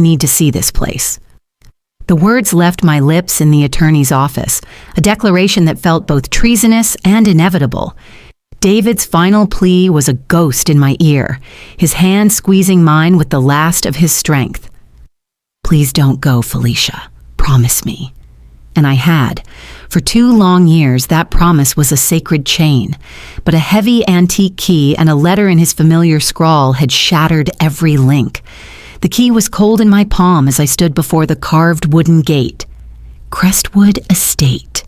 need to see this place." The words left my lips in the attorney's office, a declaration that felt both treasonous and inevitable. David's final plea was a ghost in my ear, his hand squeezing mine with the last of his strength. "Please don't go, Felicia. Promise me." And I had. For 2 long years, that promise was a sacred chain, but a heavy antique key and a letter in his familiar scrawl had shattered every link. The key was cold in my palm as I stood before the carved wooden gate. Crestwood Estate.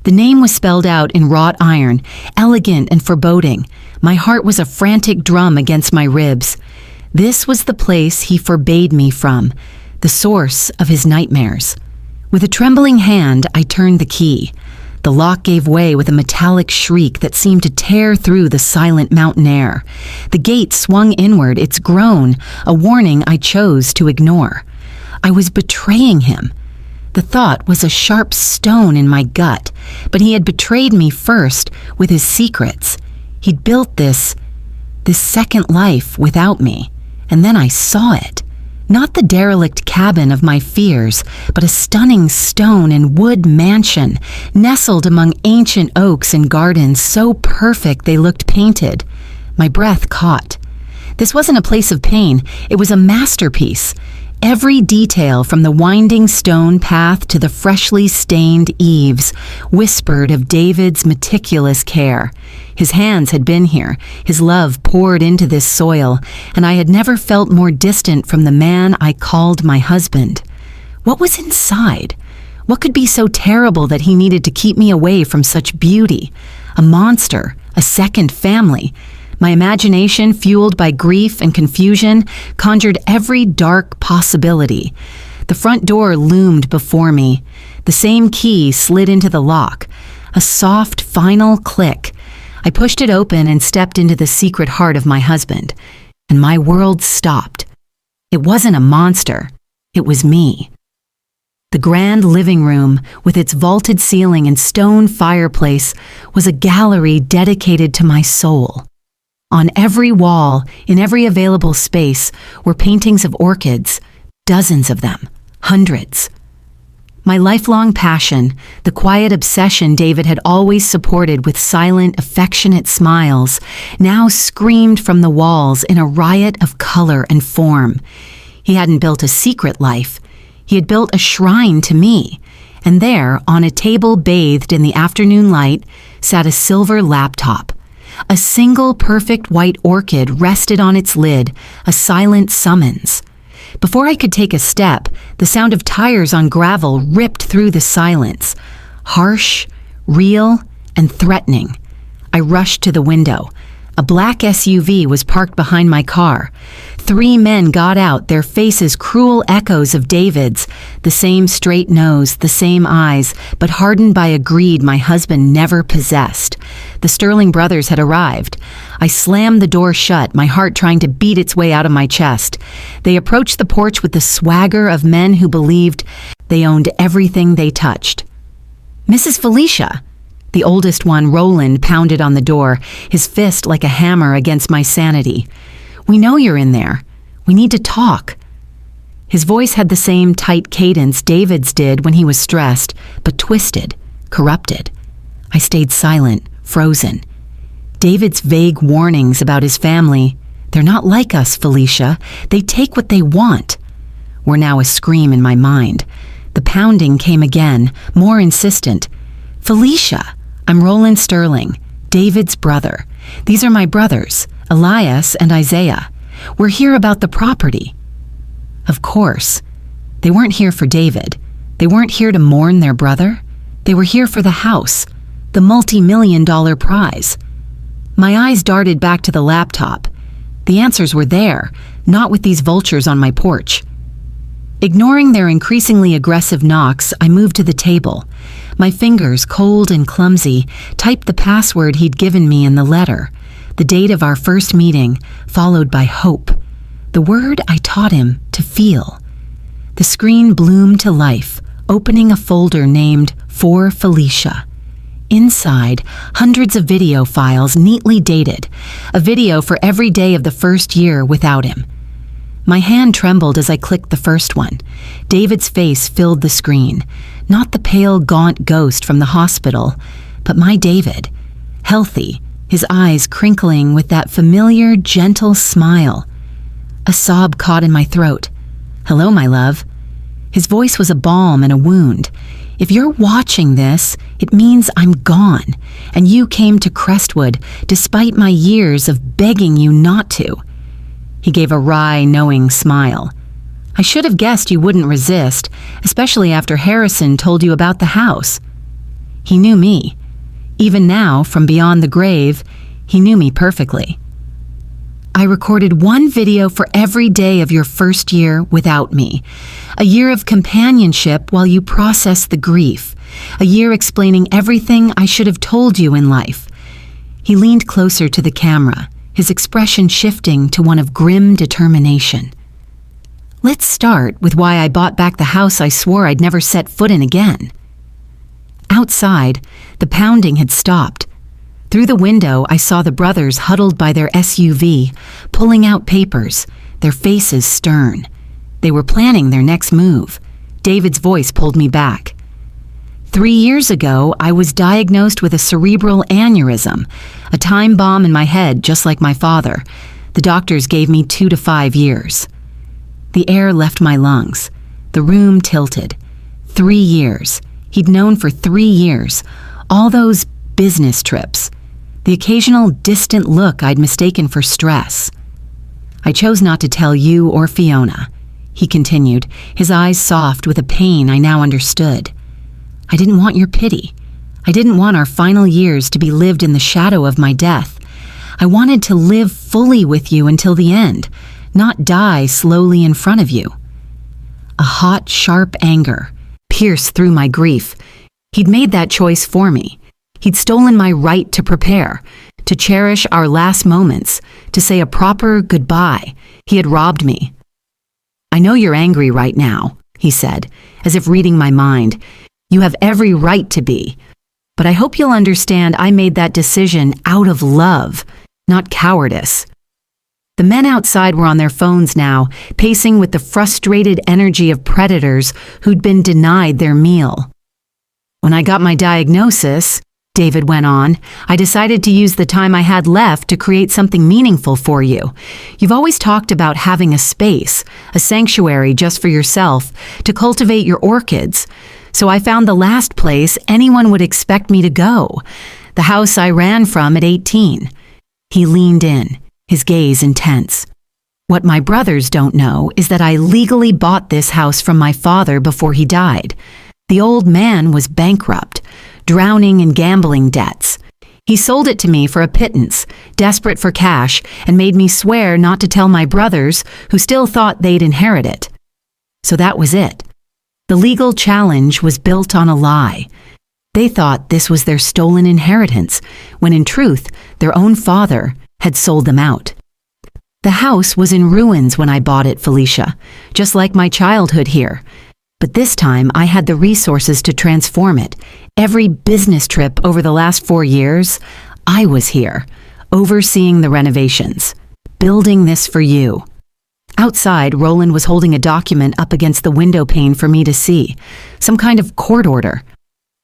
The name was spelled out in wrought iron, elegant and foreboding. My heart was a frantic drum against my ribs. This was the place he forbade me from, the source of his nightmares. With a trembling hand, I turned the key. The lock gave way with a metallic shriek that seemed to tear through the silent mountain air. The gate swung inward, its groan, a warning I chose to ignore. I was betraying him. The thought was a sharp stone in my gut, but he had betrayed me first with his secrets. He'd built this second life without me, and then I saw it. Not the derelict cabin of my fears, but a stunning stone and wood mansion, nestled among ancient oaks and gardens so perfect they looked painted. My breath caught. This wasn't a place of pain, it was a masterpiece. Every detail from the winding stone path to the freshly stained eaves whispered of David's meticulous care. His hands had been here, his love poured into this soil, and I had never felt more distant from the man I called my husband. What was inside? What could be so terrible that he needed to keep me away from such beauty? A monster, a second family. My imagination, fueled by grief and confusion, conjured every dark possibility. The front door loomed before me. The same key slid into the lock. A soft, final click. I pushed it open and stepped into the secret heart of my husband, and my world stopped. It wasn't a monster. It was me. The grand living room, with its vaulted ceiling and stone fireplace, was a gallery dedicated to my soul. On every wall, in every available space, were paintings of orchids, dozens of them, hundreds. My lifelong passion, the quiet obsession David had always supported with silent, affectionate smiles, now screamed from the walls in a riot of color and form. He hadn't built a secret life. He had built a shrine to me, and there, on a table bathed in the afternoon light, sat a silver laptop. A single perfect white orchid rested on its lid, a silent summons. Before I could take a step, the sound of tires on gravel ripped through the silence. Harsh, real, and threatening. I rushed to the window. A black SUV was parked behind my car. 3 men got out, their faces cruel echoes of David's, the same straight nose, the same eyes, but hardened by a greed my husband never possessed. The Sterling brothers had arrived. I slammed the door shut, my heart trying to beat its way out of my chest. They approached the porch with the swagger of men who believed they owned everything they touched. "Mrs. Felicia!" The oldest one, Roland, pounded on the door, his fist like a hammer against my sanity. "We know you're in there. We need to talk." His voice had the same tight cadence David's did when he was stressed, but twisted, corrupted. I stayed silent, frozen. David's vague warnings about his family, "They're not like us, Felicia. They take what they want," were now a scream in my mind. The pounding came again, more insistent. "Felicia, I'm Roland Sterling, David's brother. These are my brothers, Elias and Isaiah. We're here about the property." Of course. They weren't here for David. They weren't here to mourn their brother. They were here for the house, the multi-million-dollar prize. My eyes darted back to the laptop. The answers were there, not with these vultures on my porch. Ignoring their increasingly aggressive knocks, I moved to the table. My fingers, cold and clumsy, typed the password he'd given me in the letter, the date of our first meeting, followed by hope, the word I taught him to feel. The screen bloomed to life, opening a folder named For Felicia. Inside, hundreds of video files neatly dated, a video for every day of the first year without him. My hand trembled as I clicked the first one. David's face filled the screen. Not the pale, gaunt ghost from the hospital, but my David. Healthy, his eyes crinkling with that familiar, gentle smile. A sob caught in my throat. "Hello, my love." His voice was a balm in a wound. "If you're watching this, it means I'm gone, and you came to Crestwood despite my years of begging you not to." He gave a wry, knowing smile. "I should have guessed you wouldn't resist, especially after Harrison told you about the house." He knew me. Even now, from beyond the grave, he knew me perfectly. "I recorded one video for every day of your first year without me. A year of companionship while you processed the grief. A year explaining everything I should have told you in life." He leaned closer to the camera, his expression shifting to one of grim determination. "Let's start with why I bought back the house I swore I'd never set foot in again." Outside, the pounding had stopped. Through the window, I saw the brothers huddled by their SUV, pulling out papers, their faces stern. They were planning their next move. David's voice pulled me back. 3 years ago, I was diagnosed with a cerebral aneurysm, a time bomb in my head just like my father. The doctors gave me 2 to 5 years. The air left my lungs. The room tilted. 3 years. He'd known for 3 years. All those business trips. The occasional distant look I'd mistaken for stress. "I chose not to tell you or Fiona," he continued, his eyes soft with a pain I now understood. "I didn't want your pity. I didn't want our final years to be lived in the shadow of my death. I wanted to live fully with you until the end, not die slowly in front of you." A hot, sharp anger pierced through my grief. He'd made that choice for me. He'd stolen my right to prepare, to cherish our last moments, to say a proper goodbye. He had robbed me. "I know you're angry right now," he said, as if reading my mind. "You have every right to be. But I hope you'll understand I made that decision out of love, not cowardice." The men outside were on their phones now, pacing with the frustrated energy of predators who'd been denied their meal. "When I got my diagnosis," David went on, "I decided to use the time I had left to create something meaningful for you. You've always talked about having a space, a sanctuary just for yourself, to cultivate your orchids. So I found the last place anyone would expect me to go, the house I ran from at 18. He leaned in, his gaze intense. "What my brothers don't know is that I legally bought this house from my father before he died. The old man was bankrupt, drowning in gambling debts. He sold it to me for a pittance, desperate for cash, and made me swear not to tell my brothers, who still thought they'd inherit it. So that was it. The legal challenge was built on a lie. They thought this was their stolen inheritance, when in truth, their own father had sold them out. The house was in ruins when I bought it, Felicia, just like my childhood here. But this time I had the resources to transform it. Every business trip over the last 4 years, I was here, overseeing the renovations, building this for you." Outside, Roland was holding a document up against the window pane for me to see, some kind of court order.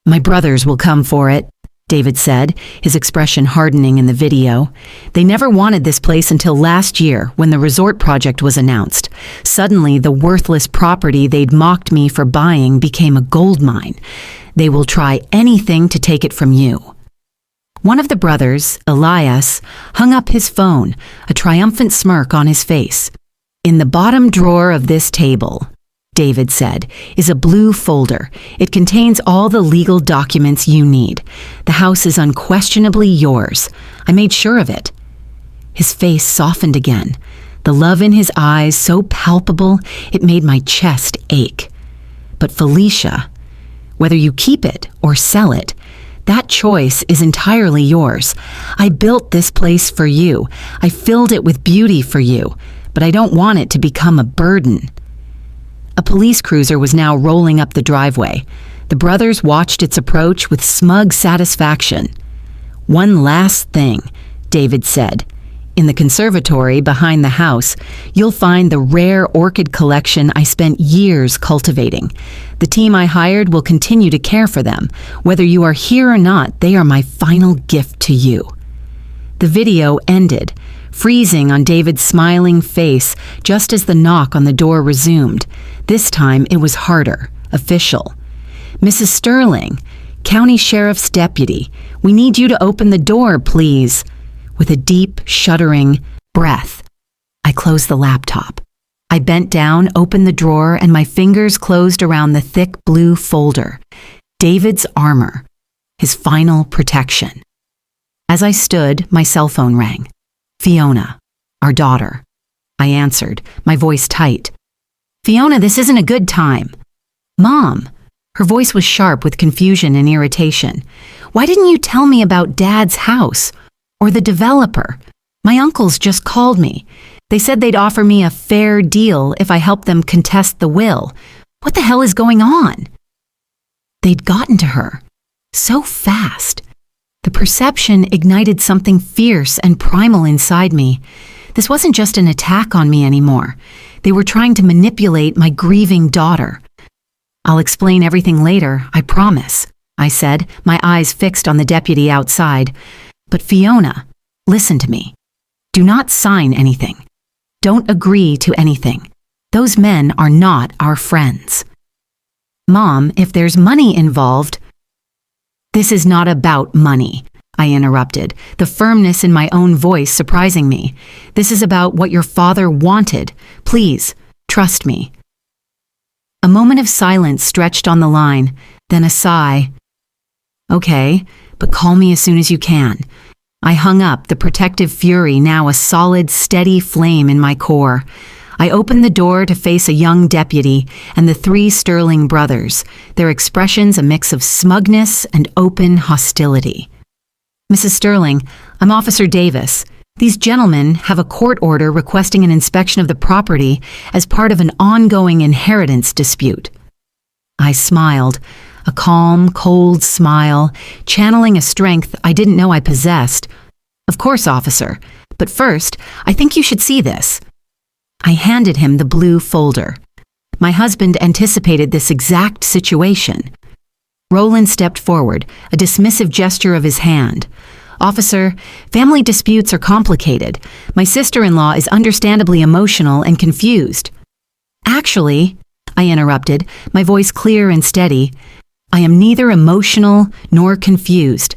"My brothers will come for it," David said, his expression hardening in the video. "They never wanted this place until last year when the resort project was announced. Suddenly, the worthless property they'd mocked me for buying became a gold mine. They will try anything to take it from you." One of the brothers, Elias, hung up his phone, a triumphant smirk on his face. "In the bottom drawer of this table," David said, "is a blue folder. It contains all the legal documents you need. The house is unquestionably yours. I made sure of it." His face softened again, the love in his eyes so palpable it made my chest ache. "But Felicia, whether you keep it or sell it, that choice is entirely yours. I built this place for you. I filled it with beauty for you, but I don't want it to become a burden." A police cruiser was now rolling up the driveway. The brothers watched its approach with smug satisfaction. "One last thing," David said. In the conservatory behind the house, you'll find the rare orchid collection I spent years cultivating. The team I hired will continue to care for them. Whether you are here or not, they are my final gift to you." The video ended, freezing on David's smiling face just as the knock on the door resumed. This time it was harder, official. "Mrs. Sterling, County Sheriff's Deputy, we need you to open the door, please." With a deep, shuddering breath, I closed the laptop. I bent down, opened the drawer, and my fingers closed around the thick blue folder. David's armor, his final protection. As I stood, my cell phone rang. "Fiona, our daughter." I answered, my voice tight. "Fiona, this isn't a good time." "Mom." Her voice was sharp with confusion and irritation. "Why didn't you tell me about Dad's house? Or the developer? My uncles just called me. They said they'd offer me a fair deal if I helped them contest the will. What the hell is going on?" They'd gotten to her. So fast. The perception ignited something fierce and primal inside me. This wasn't just an attack on me anymore. They were trying to manipulate my grieving daughter. "I'll explain everything later, I promise," I said, my eyes fixed on the deputy outside. "But Fiona, listen to me. Do not sign anything. Don't agree to anything. Those men are not our friends." "Mom, if there's money involved—" "This is not about money," I interrupted, the firmness in my own voice surprising me. "This is about what your father wanted. Please, trust me." A moment of silence stretched on the line, then a sigh. "Okay, but call me as soon as you can." I hung up, the protective fury now a solid, steady flame in my core. I opened the door to face a young deputy and the three Sterling brothers, their expressions a mix of smugness and open hostility. "Mrs. Sterling, I'm Officer Davis. These gentlemen have a court order requesting an inspection of the property as part of an ongoing inheritance dispute." I smiled, a calm, cold smile, channeling a strength I didn't know I possessed. "Of course, officer, but first, I think you should see this." I handed him the blue folder. My husband anticipated this exact situation. Roland stepped forward, a dismissive gesture of his hand. "Officer, family disputes are complicated. My sister-in-law is understandably emotional and confused." "Actually," I interrupted, my voice clear and steady, "I am neither emotional nor confused.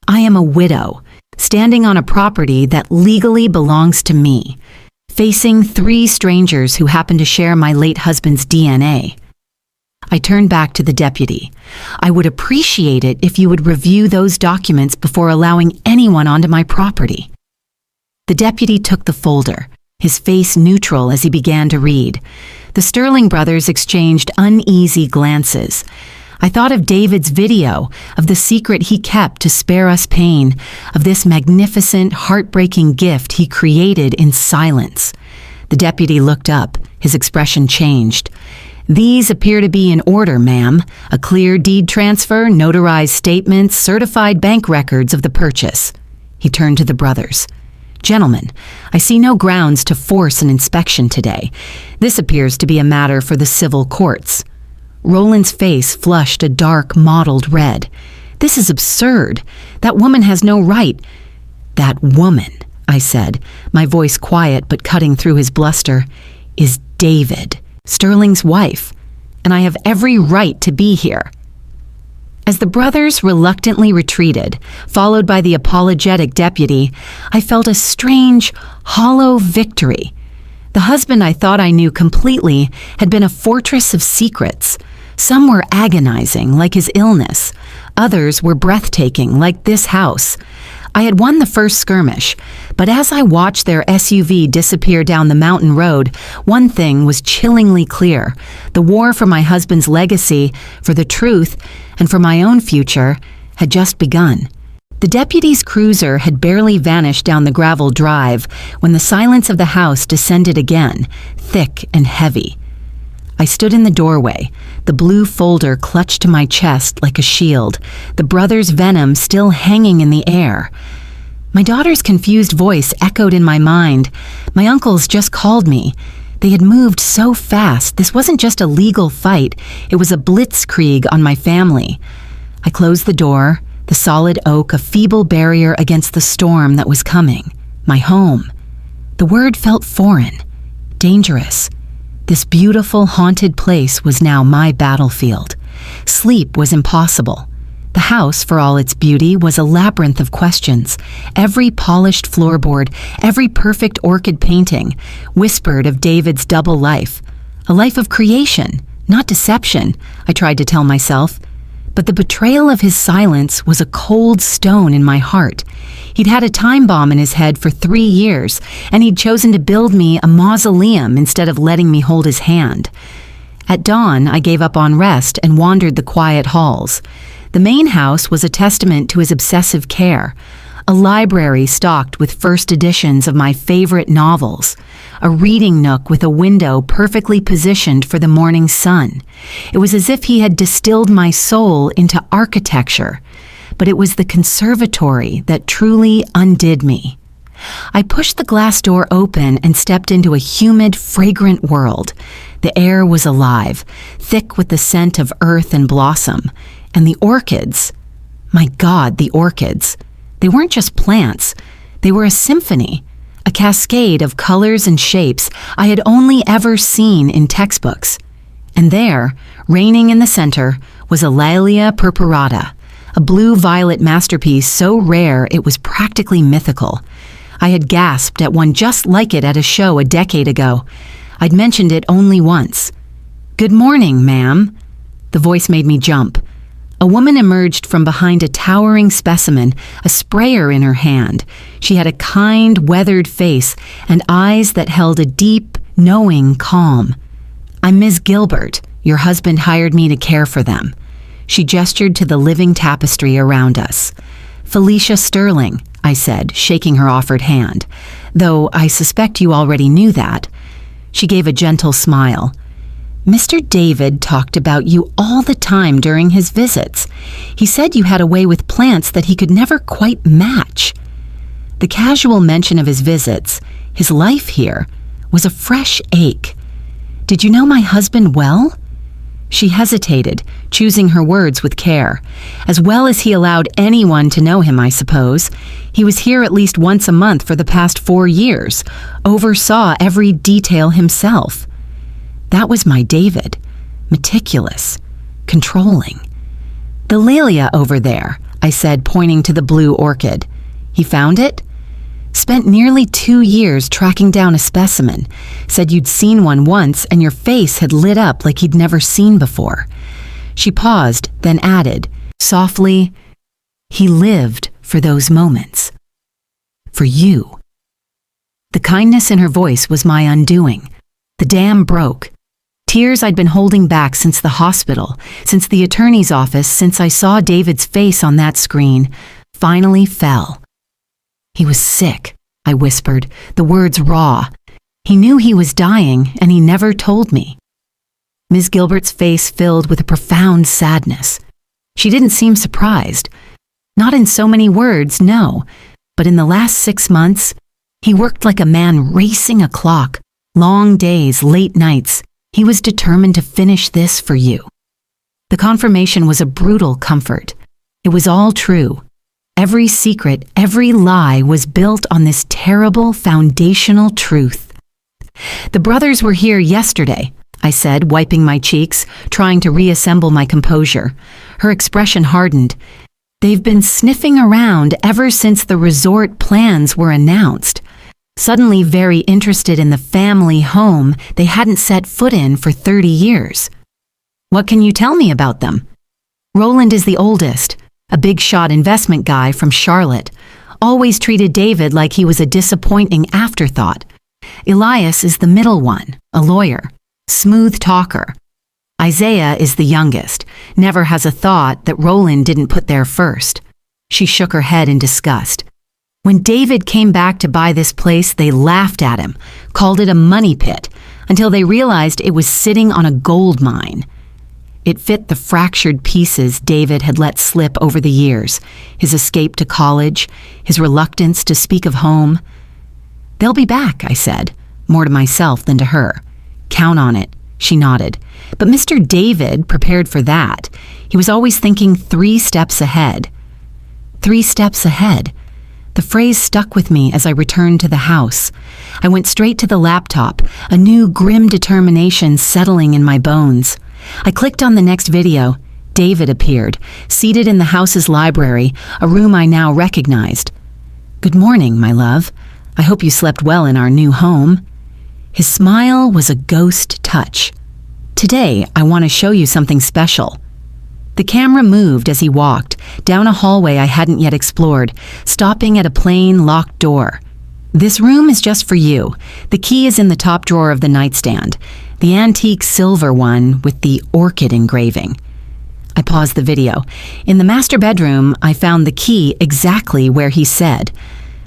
I am a widow, standing on a property that legally belongs to me, facing three strangers who happen to share my late husband's DNA." I turned back to the deputy. "I would appreciate it if you would review those documents before allowing anyone onto my property." The deputy took the folder, his face neutral as he began to read. The Sterling brothers exchanged uneasy glances. I thought of David's video, of the secret he kept to spare us pain, of this magnificent, heartbreaking gift he created in silence. The deputy looked up, his expression changed. "These appear to be in order, ma'am. A clear deed transfer, notarized statements, certified bank records of the purchase." He turned to the brothers. "Gentlemen, I see no grounds to force an inspection today. This appears to be a matter for the civil courts." Roland's face flushed a dark, mottled red. "This is absurd. That woman has no right." "That woman," I said, my voice quiet but cutting through his bluster, "is David, Sterling's wife, and I have every right to be here." As the brothers reluctantly retreated, followed by the apologetic deputy, I felt a strange, hollow victory. The husband I thought I knew completely had been a fortress of secrets. Some were agonizing, like his illness. Others were breathtaking, like this house. I had won the first skirmish, but as I watched their SUV disappear down the mountain road, one thing was chillingly clear. The war for my husband's legacy, for the truth, and for my own future had just begun. The deputy's cruiser had barely vanished down the gravel drive when the silence of the house descended again, thick and heavy. I stood in the doorway, the blue folder clutched to my chest like a shield, the brothers' venom still hanging in the air. My daughter's confused voice echoed in my mind. My uncles just called me. They had moved so fast. This wasn't just a legal fight. It was a blitzkrieg on my family. I closed the door, the solid oak a feeble barrier against the storm that was coming. My home. The word felt foreign, dangerous. This beautiful, haunted place was now my battlefield. Sleep was impossible. The house, for all its beauty, was a labyrinth of questions. Every polished floorboard, every perfect orchid painting, whispered of David's double life. A life of creation, not deception, I tried to tell myself. But the betrayal of his silence was a cold stone in my heart. He'd had a time bomb in his head for 3 years, and he'd chosen to build me a mausoleum instead of letting me hold his hand. At dawn, I gave up on rest and wandered the quiet halls. The main house was a testament to his obsessive care. A library stocked with first editions of my favorite novels. A reading nook with a window perfectly positioned for the morning sun. It was as if he had distilled my soul into architecture. But it was the conservatory that truly undid me. I pushed the glass door open and stepped into a humid, fragrant world. The air was alive, thick with the scent of earth and blossom. And the orchids, my God, the orchids. They weren't just plants. They were a symphony, a cascade of colors and shapes I had only ever seen in textbooks. And there, reigning in the center, was Elalia purpurata, a blue-violet masterpiece so rare it was practically mythical. I had gasped at one just like it at a show a decade ago. I'd mentioned it only once. "Good morning, ma'am." The voice made me jump. A woman emerged from behind a towering specimen, a sprayer in her hand. She had a kind, weathered face and eyes that held a deep, knowing calm. "I'm Ms. Gilbert. Your husband hired me to care for them." She gestured to the living tapestry around us. "Felicia Sterling," I said, shaking her offered hand. "Though I suspect you already knew that." She gave a gentle smile. "Mr. David talked about you all the time during his visits. He said you had a way with plants that he could never quite match." The casual mention of his visits, his life here, was a fresh ache. "Did you know my husband well?" She hesitated, choosing her words with care. "As well as he allowed anyone to know him, I suppose. He was here at least once a month for the past 4 years, oversaw every detail himself." That was my David, meticulous, controlling. "The Lelia over there," I said, pointing to the blue orchid. "He found it?" "Spent nearly 2 years tracking down a specimen. Said you'd seen one once and your face had lit up like he'd never seen before." She paused, then added, softly, "He lived for those moments. For you." The kindness in her voice was my undoing. The dam broke. Tears I'd been holding back since the hospital, since the attorney's office, since I saw David's face on that screen, finally fell. "He was sick," I whispered, the words raw. "He knew he was dying, and he never told me." Ms. Gilbert's face filled with a profound sadness. She didn't seem surprised. Not in so many words, no, but in the last 6 months, he worked like a man racing a clock, long days, late nights. He was determined to finish this for you. The confirmation was a brutal comfort. It was all true. Every secret, every lie was built on this terrible foundational truth. "The brothers were here yesterday," I said, wiping my cheeks, trying to reassemble my composure. Her expression hardened. "They've been sniffing around ever since the resort plans were announced. Suddenly very interested in the family home they hadn't set foot in for 30 years. "What can you tell me about them?" "Roland is the oldest, a big-shot investment guy from Charlotte. Always treated David like he was a disappointing afterthought. Elias is the middle one, a lawyer, smooth talker. Isaiah is the youngest, never has a thought that Roland didn't put there first." She shook her head in disgust. "When David came back to buy this place, they laughed at him, called it a money pit, until they realized it was sitting on a gold mine. It fit the fractured pieces David had let slip over the years, his escape to college, his reluctance to speak of home. "They'll be back," I said, more to myself than to her. "Count on it," she nodded. But Mr. David prepared for that. He was always thinking 3 steps ahead. 3 steps ahead. The phrase stuck with me as I returned to the house. I went straight to the laptop, a new grim determination settling in my bones. I clicked on the next video. David appeared, seated in the house's library, a room I now recognized. "Good morning, my love. I hope you slept well in our new home." His smile was a ghost touch. "Today, I want to show you something special." The camera moved as he walked, down a hallway I hadn't yet explored, stopping at a plain, locked door. "This room is just for you. The key is in the top drawer of the nightstand, the antique silver one with the orchid engraving." I paused the video. In the master bedroom, I found the key exactly where he said.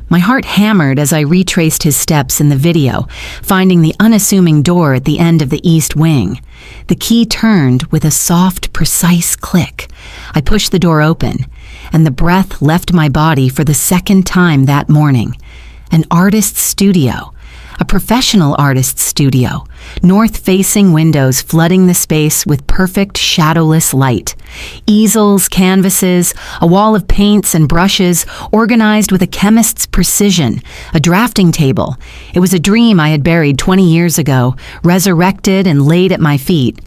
My heart hammered as I retraced his steps in the video, finding the unassuming door at the end of the east wing. The key turned with a soft, precise click. I pushed the door open, and the breath left my body for the second time that morning. An artist's studio. A professional artist's studio, north-facing windows flooding the space with perfect shadowless light. Easels, canvases, a wall of paints and brushes, organized with a chemist's precision, a drafting table. It was a dream I had buried 20 years ago, resurrected and laid at my feet.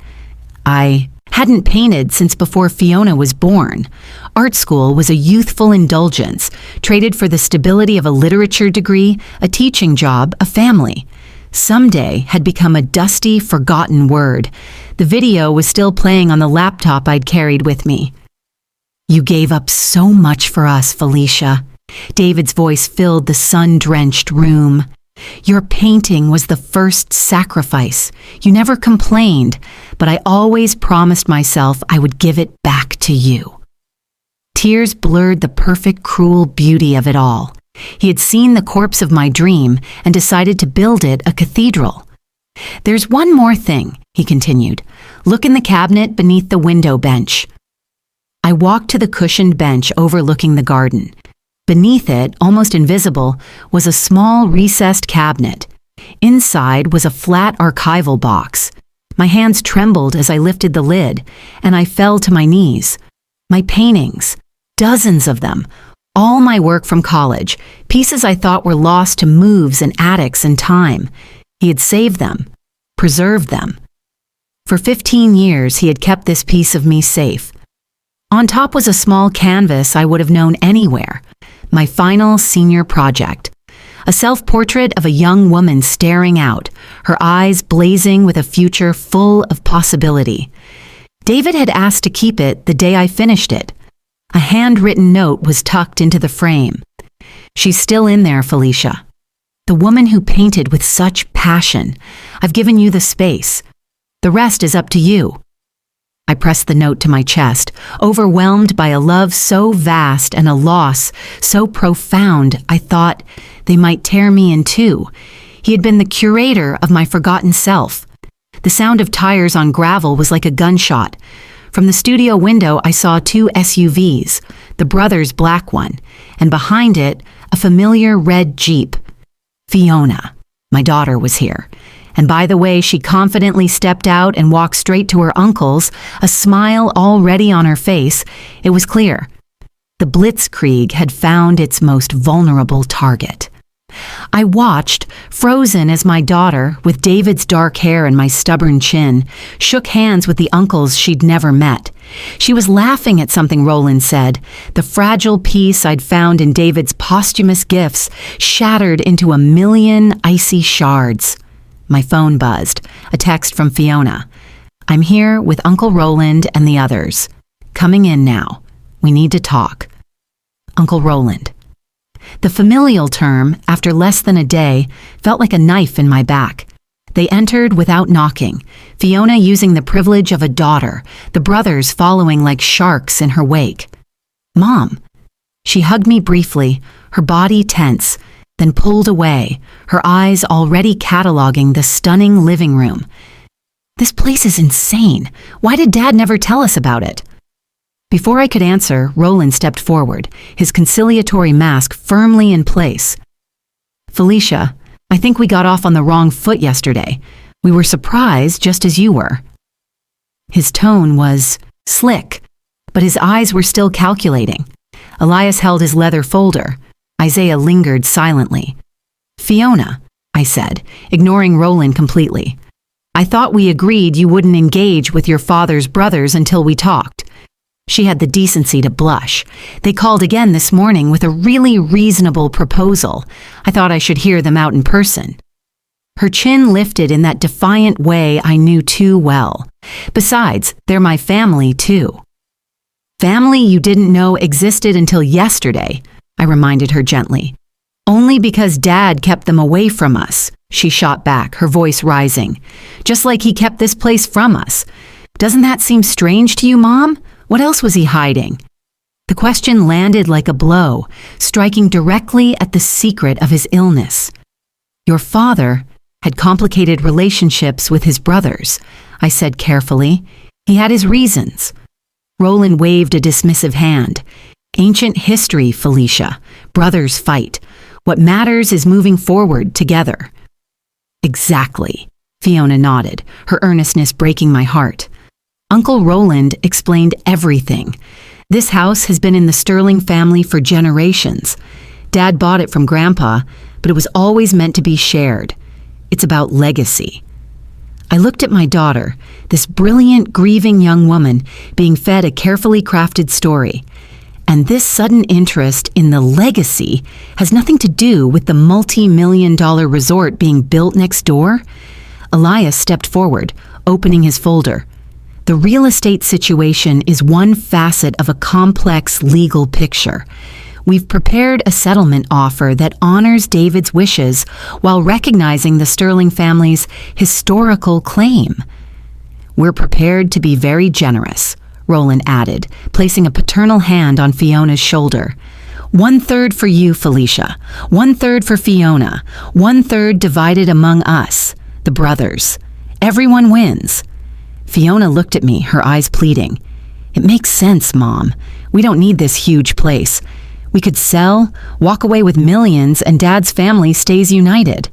I hadn't painted since before Fiona was born. Art school was a youthful indulgence, traded for the stability of a literature degree, a teaching job, a family. Someday had become a dusty, forgotten word. The video was still playing on the laptop I'd carried with me. "You gave up so much for us, Felicia." David's voice filled the sun-drenched room. "Your painting was the first sacrifice. You never complained, but I always promised myself I would give it back to you." Tears blurred the perfect, cruel beauty of it all. He had seen the corpse of my dream and decided to build it a cathedral. "There's one more thing," he continued. "Look in the cabinet beneath the window bench." I walked to the cushioned bench overlooking the garden. Beneath it, almost invisible, was a small recessed cabinet. Inside was a flat archival box. My hands trembled as I lifted the lid, and I fell to my knees. My paintings, dozens of them, all my work from college, pieces I thought were lost to moves and attics and time. He had saved them, preserved them. For 15 years, he had kept this piece of me safe. On top was a small canvas I would have known anywhere. My final senior project. A self-portrait of a young woman staring out, her eyes blazing with a future full of possibility. David had asked to keep it the day I finished it. A handwritten note was tucked into the frame. "She's still in there, Felicia. The woman who painted with such passion. I've given you the space. The rest is up to you." I pressed the note to my chest, overwhelmed by a love so vast and a loss so profound I thought they might tear me in two. He had been the curator of my forgotten self. The sound of tires on gravel was like a gunshot. From the studio window I saw 2 SUVs, the brother's black one, and behind it a familiar red Jeep. Fiona, my daughter, was here. And by the way she confidently stepped out and walked straight to her uncle's, a smile already on her face, it was clear. The blitzkrieg had found its most vulnerable target. I watched, frozen as my daughter, with David's dark hair and my stubborn chin, shook hands with the uncles she'd never met. She was laughing at something Roland said. The fragile piece I'd found in David's posthumous gifts shattered into a million icy shards. My phone buzzed, a text from Fiona. "I'm here with Uncle Roland and the others. Coming in now. We need to talk." Uncle Roland. The familial term, after less than a day, felt like a knife in my back. They entered without knocking, Fiona using the privilege of a daughter, the brothers following like sharks in her wake. "Mom." She hugged me briefly, her body tense, then pulled away, her eyes already cataloging the stunning living room. This place is insane. Why did Dad never tell us about it? Before I could answer, Roland stepped forward, his conciliatory mask firmly in place. Felicia, I think we got off on the wrong foot yesterday. We were surprised just as you were. His tone was slick, but his eyes were still calculating. Elias held his leather folder. Isaiah lingered silently. Fiona, I said, ignoring Roland completely. I thought we agreed you wouldn't engage with your father's brothers until we talked. She had the decency to blush. They called again this morning with a really reasonable proposal. I thought I should hear them out in person. Her chin lifted in that defiant way I knew too well. Besides, they're my family too. Family you didn't know existed until yesterday, I reminded her gently. Only because Dad kept them away from us, she shot back, her voice rising. Just like he kept this place from us. Doesn't that seem strange to you, Mom? What else was he hiding? The question landed like a blow, striking directly at the secret of his illness. Your father had complicated relationships with his brothers, I said carefully. He had his reasons. Roland waved a dismissive hand. Ancient history, Felicia. Brothers fight. What matters is moving forward together. Exactly, Fiona nodded, her earnestness breaking my heart. Uncle Roland explained everything. This house has been in the Sterling family for generations. Dad bought it from Grandpa, but it was always meant to be shared. It's about legacy. I looked at my daughter, this brilliant, grieving young woman, being fed a carefully crafted story. And this sudden interest in the legacy has nothing to do with the multi-million-dollar resort being built next door. Elias stepped forward, opening his folder. The real estate situation is one facet of a complex legal picture. We've prepared a settlement offer that honors David's wishes while recognizing the Sterling family's historical claim. We're prepared to be very generous, Roland added, placing a paternal hand on Fiona's shoulder. 1/3 for you, Felicia. 1/3 for Fiona. 1/3 divided among us, the brothers. Everyone wins. Fiona looked at me, her eyes pleading. It makes sense, Mom. We don't need this huge place. We could sell, walk away with millions, and Dad's family stays united.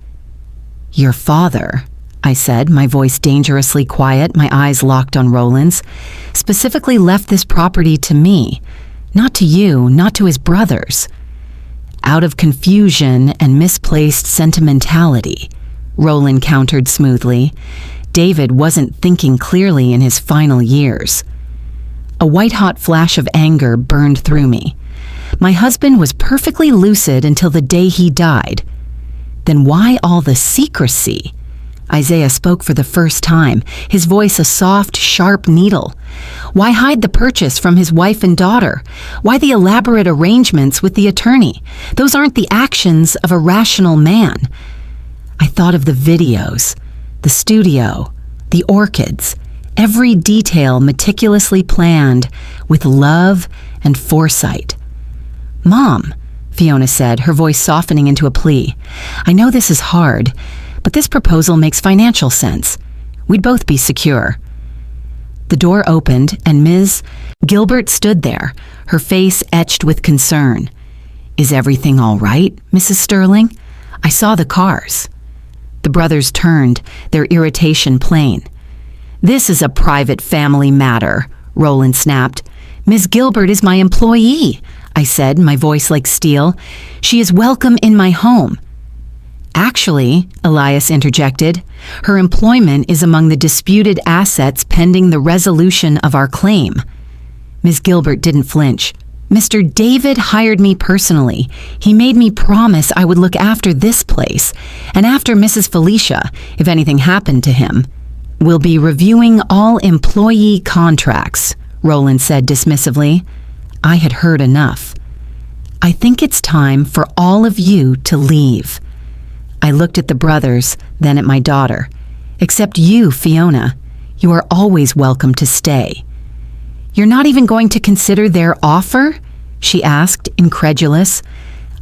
Your father, I said, my voice dangerously quiet, my eyes locked on Roland's, specifically left this property to me, not to you, not to his brothers. Out of confusion and misplaced sentimentality, Roland countered smoothly. David wasn't thinking clearly in his final years. A white-hot flash of anger burned through me. My husband was perfectly lucid until the day he died. Then why all the secrecy? Isaiah spoke for the first time, his voice a soft, sharp needle. Why hide the purchase from his wife and daughter? Why the elaborate arrangements with the attorney? Those aren't the actions of a rational man. I thought of the videos, the studio, the orchids, every detail meticulously planned with love and foresight. Mom, Fiona said, her voice softening into a plea. I know this is hard, but this proposal makes financial sense. We'd both be secure. The door opened and Ms. Gilbert stood there, her face etched with concern. Is everything all right, Mrs. Sterling? I saw the cars. The brothers turned, their irritation plain. This is a private family matter, Roland snapped. Ms. Gilbert is my employee, I said, my voice like steel. She is welcome in my home. Actually, Elias interjected, her employment is among the disputed assets pending the resolution of our claim. Ms. Gilbert didn't flinch. Mr. David hired me personally. He made me promise I would look after this place, and after Mrs. Felicia, if anything happened to him. We'll be reviewing all employee contracts, Roland said dismissively. I had heard enough. I think it's time for all of you to leave. I looked at the brothers, then at my daughter. Except you, Fiona. You are always welcome to stay. You're not even going to consider their offer? She asked, incredulous.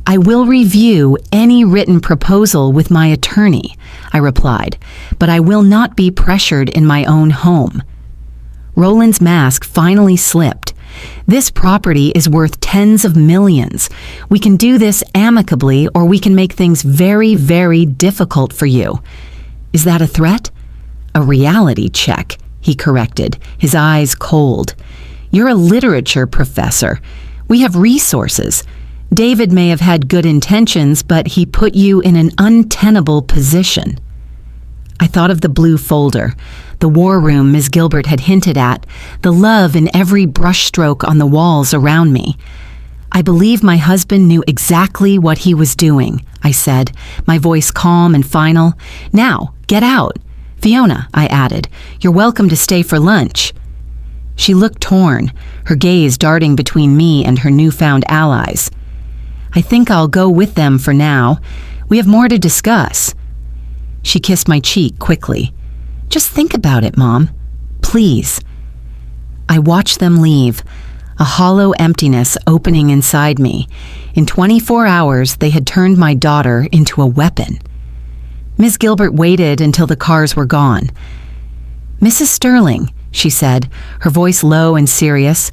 I will review any written proposal with my attorney, I replied, but I will not be pressured in my own home. Roland's mask finally slipped. This property is worth tens of millions. We can do this amicably, or we can make things very, very difficult for you. Is that a threat? A reality check, he corrected, his eyes cold. You're a literature professor. We have resources. David may have had good intentions, but he put you in an untenable position. I thought of the blue folder, the war room Ms. Gilbert had hinted at, the love in every brushstroke on the walls around me. I believe my husband knew exactly what he was doing, I said, my voice calm and final. Now, get out. Fiona, I added, you're welcome to stay for lunch. She looked torn, her gaze darting between me and her newfound allies. I think I'll go with them for now. We have more to discuss. She kissed my cheek quickly. Just think about it, Mom. Please. I watched them leave, a hollow emptiness opening inside me. In 24 hours, they had turned my daughter into a weapon. Miss Gilbert waited until the cars were gone. Mrs. Sterling, she said, her voice low and serious,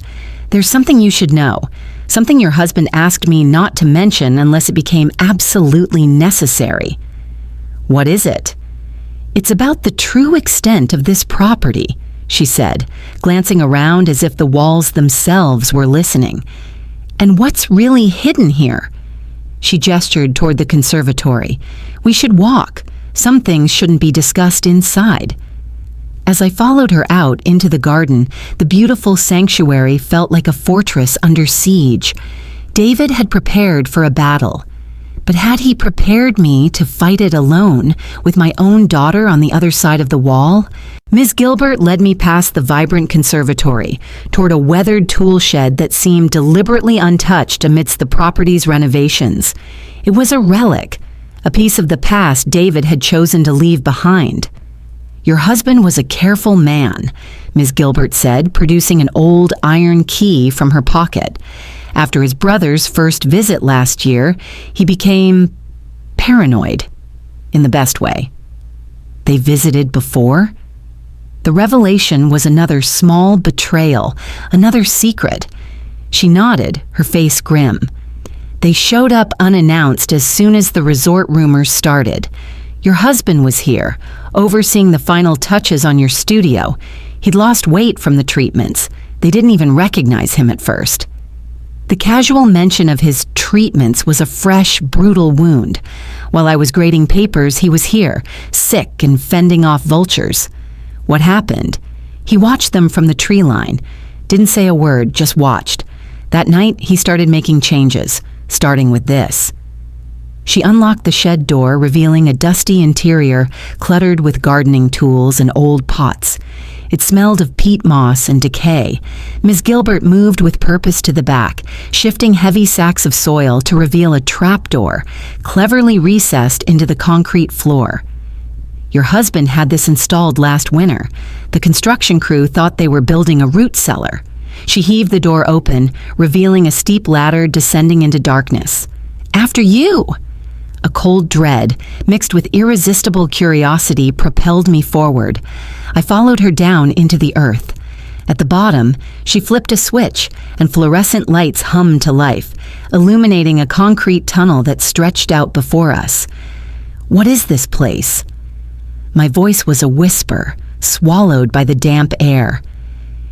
there's something you should know. Something your husband asked me not to mention unless it became absolutely necessary. What is it? It's about the true extent of this property, she said, glancing around as if the walls themselves were listening. And what's really hidden here? She gestured toward the conservatory. We should walk. Some things shouldn't be discussed inside. As I followed her out into the garden, the beautiful sanctuary felt like a fortress under siege. David had prepared for a battle. But had he prepared me to fight it alone, with my own daughter on the other side of the wall? Ms. Gilbert led me past the vibrant conservatory, toward a weathered tool shed that seemed deliberately untouched amidst the property's renovations. It was a relic, a piece of the past David had chosen to leave behind. Your husband was a careful man, Ms. Gilbert said, producing an old iron key from her pocket. After his brother's first visit last year, he became paranoid, in the best way. They visited before? The revelation was another small betrayal, another secret. She nodded, her face grim. They showed up unannounced as soon as the resort rumors started. Your husband was here, overseeing the final touches on your studio. He'd lost weight from the treatments. They didn't even recognize him at first. The casual mention of his treatments was a fresh, brutal wound. While I was grading papers, he was here, sick and fending off vultures. What happened? He watched them from the tree line. Didn't say a word, just watched. That night, he started making changes, starting with this. She unlocked the shed door, revealing a dusty interior cluttered with gardening tools and old pots. It smelled of peat moss and decay. Ms. Gilbert moved with purpose to the back, shifting heavy sacks of soil to reveal a trapdoor, cleverly recessed into the concrete floor. Your husband had this installed last winter. The construction crew thought they were building a root cellar. She heaved the door open, revealing a steep ladder descending into darkness. After you! A cold dread, mixed with irresistible curiosity, propelled me forward. I followed her down into the earth. At the bottom, she flipped a switch, and fluorescent lights hummed to life, illuminating a concrete tunnel that stretched out before us. What is this place? My voice was a whisper, swallowed by the damp air.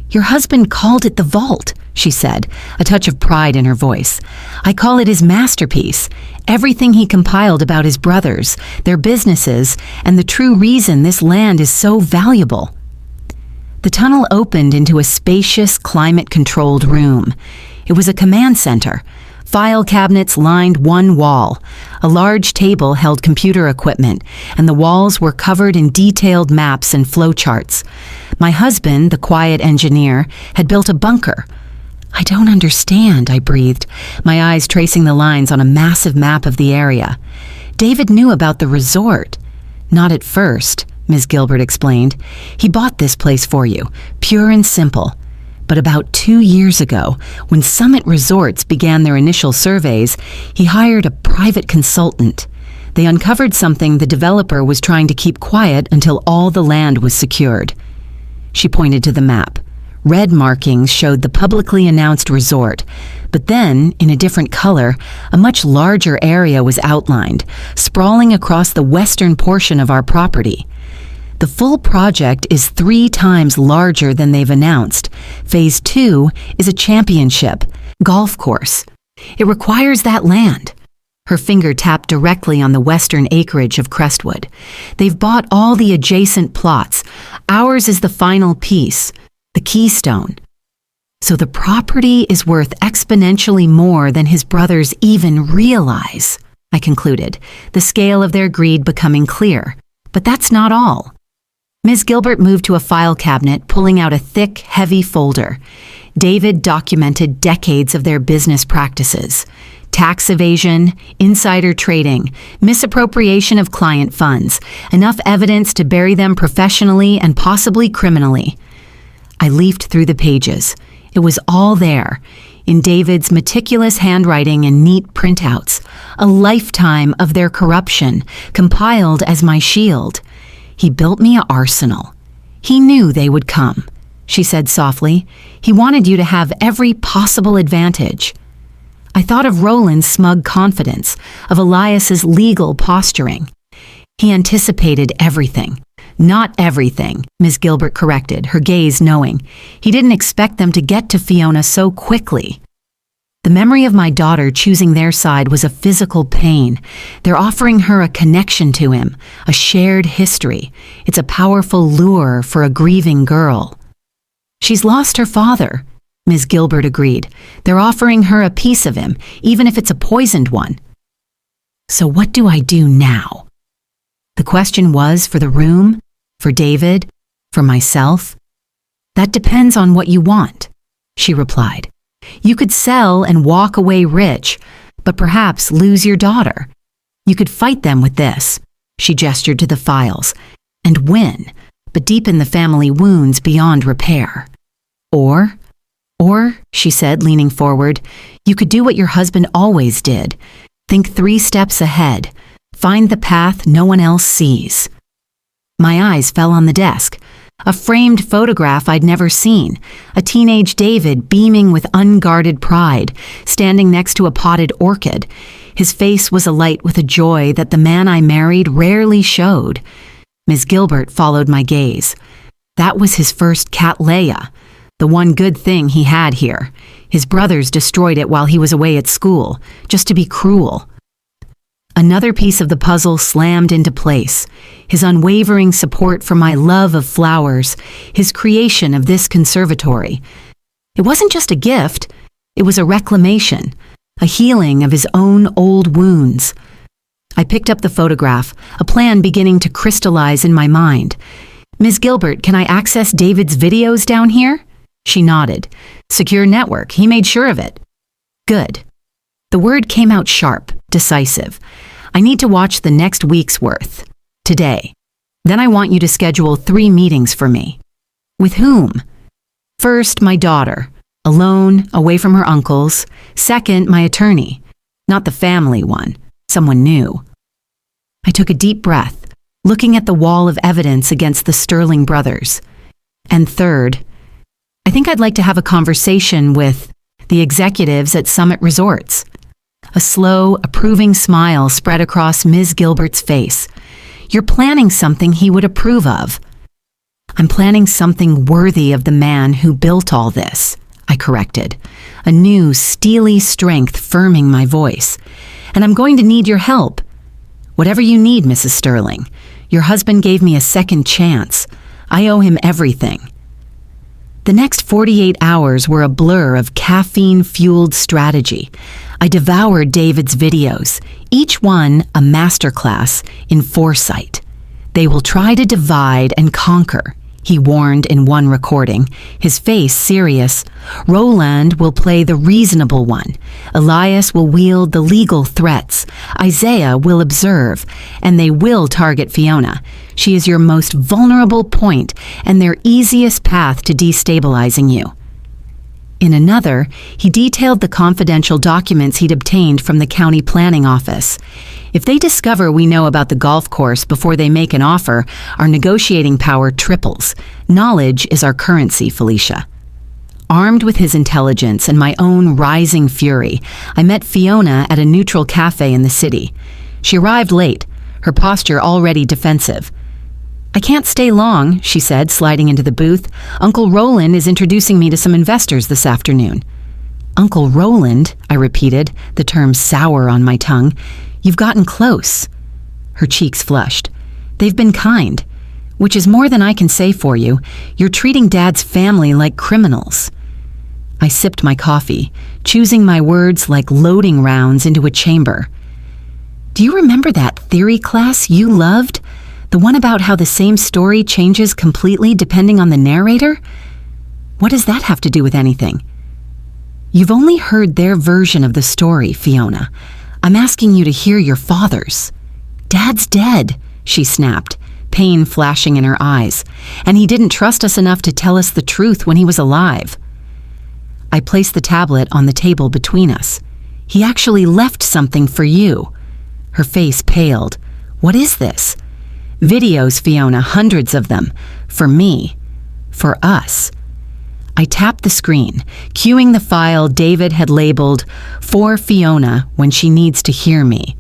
Your husband called it the vault, she said, a touch of pride in her voice. I call it his masterpiece. Everything he compiled about his brothers, their businesses, and the true reason this land is so valuable. The tunnel opened into a spacious, climate-controlled room. It was a command center. File cabinets lined one wall. A large table held computer equipment, and the walls were covered in detailed maps and flowcharts. My husband, the quiet engineer, had built a bunker. I don't understand, I breathed, my eyes tracing the lines on a massive map of the area. David knew about the resort. Not at first, Ms. Gilbert explained. He bought this place for you, pure and simple. But about 2 years ago, when Summit Resorts began their initial surveys, he hired a private consultant. They uncovered something the developer was trying to keep quiet until all the land was secured. She pointed to the map. Red markings showed the publicly announced resort, but then, in a different color, a much larger area was outlined, sprawling across the western portion of our property. The full project is 3 times larger than they've announced. Phase 2 is a championship golf course. It requires that land. Her finger tapped directly on the western acreage of Crestwood. They've bought all the adjacent plots. Ours is the final piece, the keystone. So the property is worth exponentially more than his brothers even realize, I concluded, the scale of their greed becoming clear. But that's not all. Ms. Gilbert moved to a file cabinet, pulling out a thick, heavy folder. David documented decades of their business practices. Tax evasion, insider trading, misappropriation of client funds, enough evidence to bury them professionally and possibly criminally. I leafed through the pages. It was all there, in David's meticulous handwriting and neat printouts, a lifetime of their corruption, compiled as my shield. He built me an arsenal. He knew they would come, she said softly. He wanted you to have every possible advantage. I thought of Roland's smug confidence, of Elias's legal posturing. He anticipated everything. Not everything, Ms. Gilbert corrected, her gaze knowing. He didn't expect them to get to Fiona so quickly. The memory of my daughter choosing their side was a physical pain. They're offering her a connection to him, a shared history. It's a powerful lure for a grieving girl. She's lost her father, Ms. Gilbert agreed. They're offering her a piece of him, even if it's a poisoned one. So what do I do now? The question was for the room, for David, for myself. That depends on what you want, she replied. You could sell and walk away rich, but perhaps lose your daughter. You could fight them with this, she gestured to the files, and win, but deepen the family wounds beyond repair. Or, she said, leaning forward, you could do what your husband always did. Think 3 steps ahead. Find the path no one else sees. My eyes fell on the desk. A framed photograph I'd never seen, a teenage David beaming with unguarded pride, standing next to a potted orchid. His face was alight with a joy that the man I married rarely showed. Ms. Gilbert followed my gaze. That was his first cattleya, the one good thing he had here. His brothers destroyed it while he was away at school, just to be cruel. Another piece of the puzzle slammed into place. His unwavering support for my love of flowers, his creation of this conservatory. It wasn't just a gift, it was a reclamation, a healing of his own old wounds. I picked up the photograph, a plan beginning to crystallize in my mind. Ms. Gilbert, can I access David's videos down here? She nodded. Secure network, he made sure of it. Good. The word came out sharp, decisive. I need to watch the next week's worth. Today. Then I want you to schedule 3 meetings for me. With whom? First, my daughter, alone, away from her uncles. Second, my attorney. Not the family one, someone new. I took a deep breath, looking at the wall of evidence against the Sterling brothers. And third, I think I'd like to have a conversation with the executives at Summit Resorts. A slow, approving smile spread across Ms. Gilbert's face. You're planning something he would approve of. I'm planning something worthy of the man who built all this, I corrected, a new, steely strength firming my voice. And I'm going to need your help. Whatever you need, Mrs. Sterling. Your husband gave me a second chance. I owe him everything. The next 48 hours were a blur of caffeine-fueled strategy. I devoured David's videos, each one a masterclass in foresight. They will try to divide and conquer, he warned in one recording, his face serious. Roland will play the reasonable one. Elias will wield the legal threats. Isaiah will observe, and they will target Fiona. She is your most vulnerable point and their easiest path to destabilizing you. In another, he detailed the confidential documents he'd obtained from the county planning office. If they discover we know about the golf course before they make an offer, our negotiating power triples. Knowledge is our currency, Felicia. Armed with his intelligence and my own rising fury, I met Fiona at a neutral cafe in the city. She arrived late, her posture already defensive. "I can't stay long," she said, sliding into the booth. "Uncle Roland is introducing me to some investors this afternoon." "Uncle Roland," I repeated, the term sour on my tongue. "You've gotten close." Her cheeks flushed. "They've been kind, which is more than I can say for you. You're treating Dad's family like criminals." I sipped my coffee, choosing my words like loading rounds into a chamber. "Do you remember that theory class you loved? The one about how the same story changes completely depending on the narrator? What does that have to do with anything?" "You've only heard their version of the story, Fiona. I'm asking you to hear your father's." "Dad's dead," she snapped, pain flashing in her eyes, "and he didn't trust us enough to tell us the truth when he was alive." I placed the tablet on the table between us. "He actually left something for you." Her face paled. "What is this?" "Videos, Fiona, hundreds of them. For me. For us." I tapped the screen, cueing the file David had labeled, "For Fiona when she needs to hear me."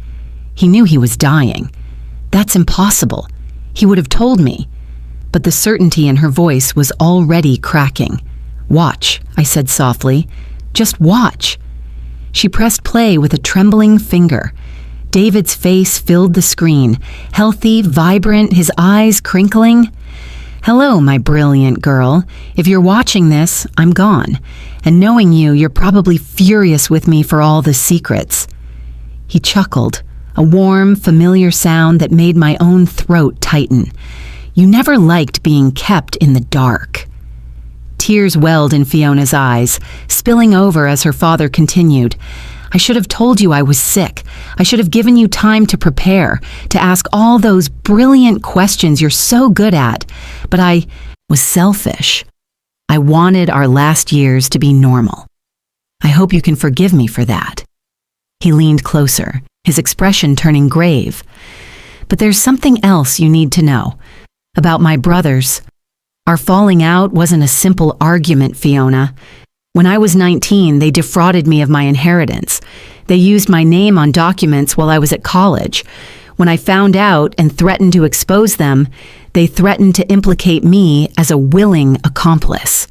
He knew he was dying. That's impossible. He would have told me. But the certainty in her voice was already cracking. "Watch," I said softly. "Just watch." She pressed play with a trembling finger. David's face filled the screen, healthy, vibrant, his eyes crinkling. "Hello, my brilliant girl. If you're watching this, I'm gone. And knowing you, you're probably furious with me for all the secrets." He chuckled, a warm, familiar sound that made my own throat tighten. "You never liked being kept in the dark." Tears welled in Fiona's eyes, spilling over as her father continued. "I should have told you I was sick. I should have given you time to prepare, to ask all those brilliant questions you're so good at. But I was selfish. I wanted our last years to be normal. I hope you can forgive me for that." He leaned closer, his expression turning grave. "But there's something else you need to know. About my brothers. Our falling out wasn't a simple argument, Fiona. When I was 19, they defrauded me of my inheritance. They used my name on documents while I was at college. When I found out and threatened to expose them, they threatened to implicate me as a willing accomplice."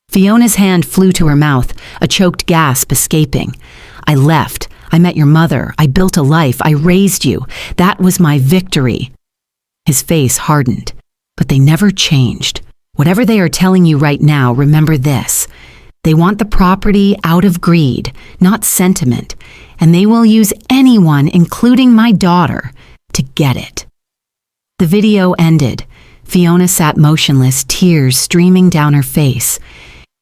Fiona's hand flew to her mouth, a choked gasp escaping. "I left. I met your mother. I built a life. I raised you. That was my victory." His face hardened. "But they never changed. Whatever they are telling you right now, remember this. They want the property out of greed, not sentiment, and they will use anyone, including my daughter, to get it." The video ended. Fiona sat motionless, tears streaming down her face.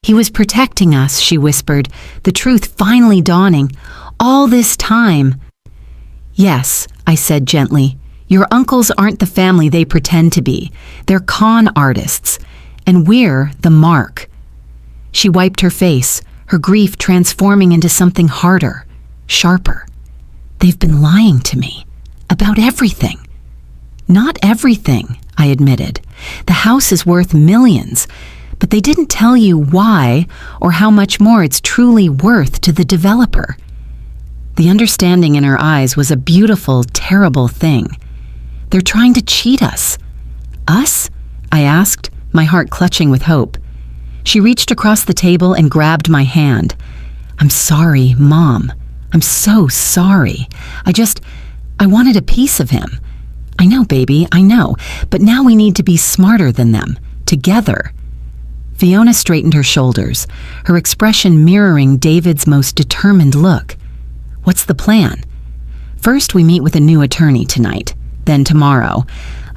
"He was protecting us," she whispered, the truth finally dawning. "All this time." "Yes," I said gently. "Your uncles aren't the family they pretend to be. They're con artists, and we're the mark." She wiped her face, her grief transforming into something harder, sharper. "They've been lying to me about everything." "Not everything," I admitted. "The house is worth millions, but they didn't tell you why or how much more it's truly worth to the developer." The understanding in her eyes was a beautiful, terrible thing. "They're trying to cheat us." "Us?" I asked, my heart clutching with hope. She reached across the table and grabbed my hand. "I'm sorry, Mom. I'm so sorry. I wanted a piece of him. I know, baby, I know. But now we need to be smarter than them. Together." Fiona straightened her shoulders, her expression mirroring David's most determined look. "What's the plan?" "First, we meet with a new attorney tonight. Then tomorrow."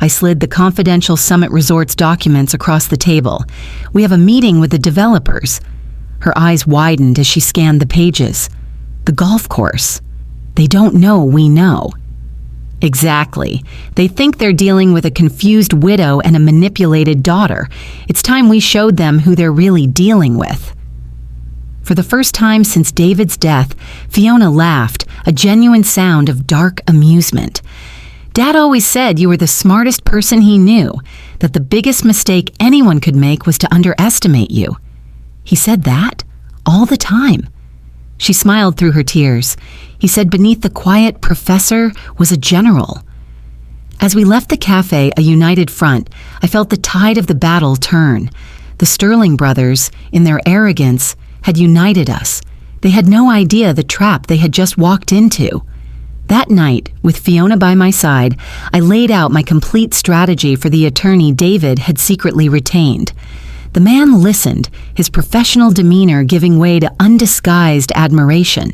I slid the confidential Summit Resorts documents across the table. "We have a meeting with the developers." Her eyes widened as she scanned the pages. "The golf course. They don't know we know." "Exactly. They think they're dealing with a confused widow and a manipulated daughter. It's time we showed them who they're really dealing with." For the first time since David's death, Fiona laughed, a genuine sound of dark amusement. Dad always said you were the smartest person he knew, that the biggest mistake anyone could make was to underestimate you. He said that all the time. She smiled through her tears. He said beneath the quiet professor was a general. As we left the cafe, a united front, I felt the tide of the battle turn. The Sterling brothers, in their arrogance, had united us. They had no idea the trap they had just walked into. That night, with Fiona by my side, I laid out my complete strategy for the attorney David had secretly retained. The man listened, his professional demeanor giving way to undisguised admiration.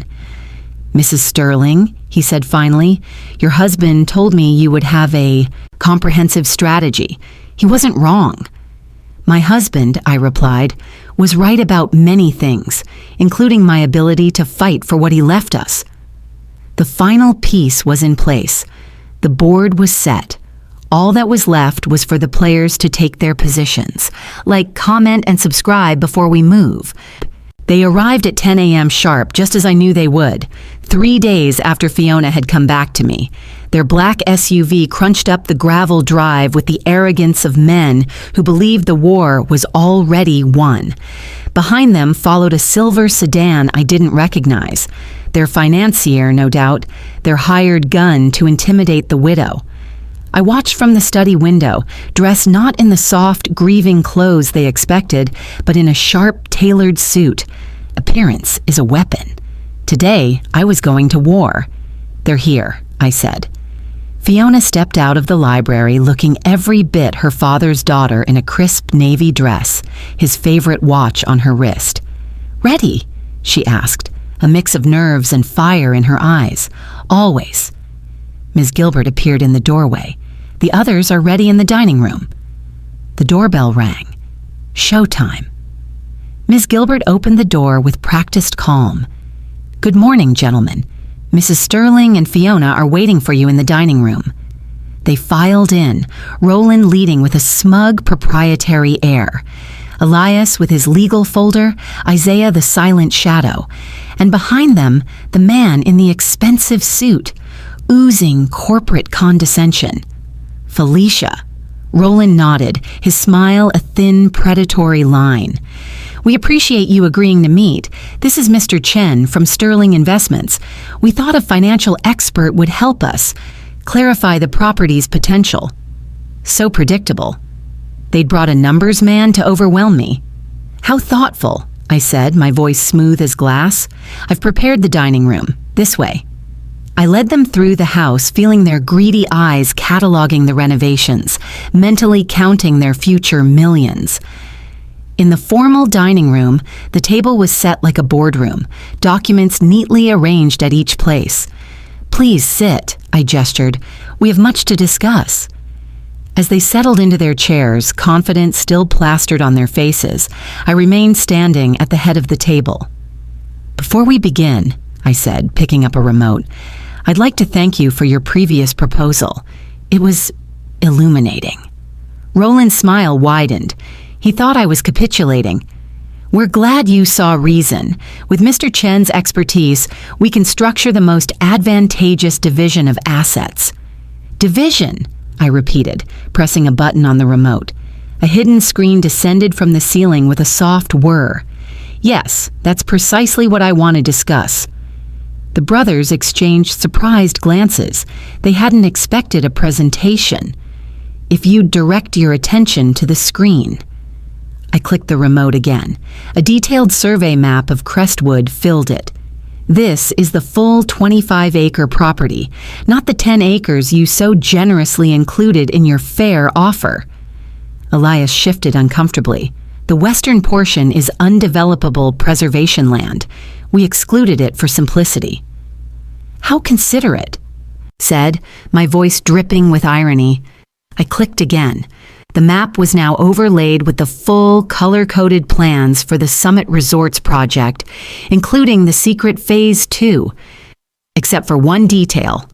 "Mrs. Sterling," he said finally, "your husband told me you would have a comprehensive strategy. He wasn't wrong." "My husband," I replied, "was right about many things, including my ability to fight for what he left us." The final piece was in place. The board was set. All that was left was for the players to take their positions, like comment and subscribe before we move. They arrived at 10 a.m. sharp, just as I knew they would, 3 days after Fiona had come back to me. Their black SUV crunched up the gravel drive with the arrogance of men who believed the war was already won. Behind them followed a silver sedan I didn't recognize. Their financier, no doubt, their hired gun to intimidate the widow. I watched from the study window, dressed not in the soft, grieving clothes they expected, but in a sharp, tailored suit. Appearance is a weapon. Today, I was going to war. "They're here," I said. Fiona stepped out of the library looking every bit her father's daughter in a crisp navy dress, his favorite watch on her wrist. "Ready?" she asked, a mix of nerves and fire in her eyes. "Always." Ms. Gilbert appeared in the doorway. "The others are ready in the dining room." The doorbell rang. Showtime. Ms. Gilbert opened the door with practiced calm. "Good morning, gentlemen. Mrs. Sterling and Fiona are waiting for you in the dining room." They filed in, Roland leading with a smug, proprietary air. Elias with his legal folder, Isaiah the silent shadow, and behind them, the man in the expensive suit, oozing corporate condescension. "Felicia." Roland nodded, his smile a thin, predatory line. "We appreciate you agreeing to meet. This is Mr. Chen from Sterling Investments. We thought a financial expert would help us clarify the property's potential." So predictable. They'd brought a numbers man to overwhelm me. "How thoughtful," I said, my voice smooth as glass. "I've prepared the dining room. This way." I led them through the house, feeling their greedy eyes cataloging the renovations, mentally counting their future millions. In the formal dining room, the table was set like a boardroom, documents neatly arranged at each place. "Please sit," I gestured. "We have much to discuss." As they settled into their chairs, confidence still plastered on their faces, I remained standing at the head of the table. "Before we begin," I said, picking up a remote, "I'd like to thank you for your previous proposal. It was illuminating." Roland's smile widened. He thought I was capitulating. "We're glad you saw reason. With Mr. Chen's expertise, we can structure the most advantageous division of assets." "Division," I repeated, pressing a button on the remote. A hidden screen descended from the ceiling with a soft whir. "Yes, that's precisely what I want to discuss." The brothers exchanged surprised glances. They hadn't expected a presentation. "If you'd direct your attention to the screen." I clicked the remote again. A detailed survey map of Crestwood filled it. "This is the full 25-acre property, not the 10 acres you so generously included in your fair offer." Elias shifted uncomfortably. "The western portion is undevelopable preservation land. We excluded it for simplicity." "How considerate," said, my voice dripping with irony. I clicked again. The map was now overlaid with the full color-coded plans for the Summit Resorts project, including the secret Phase 2, except for one detail.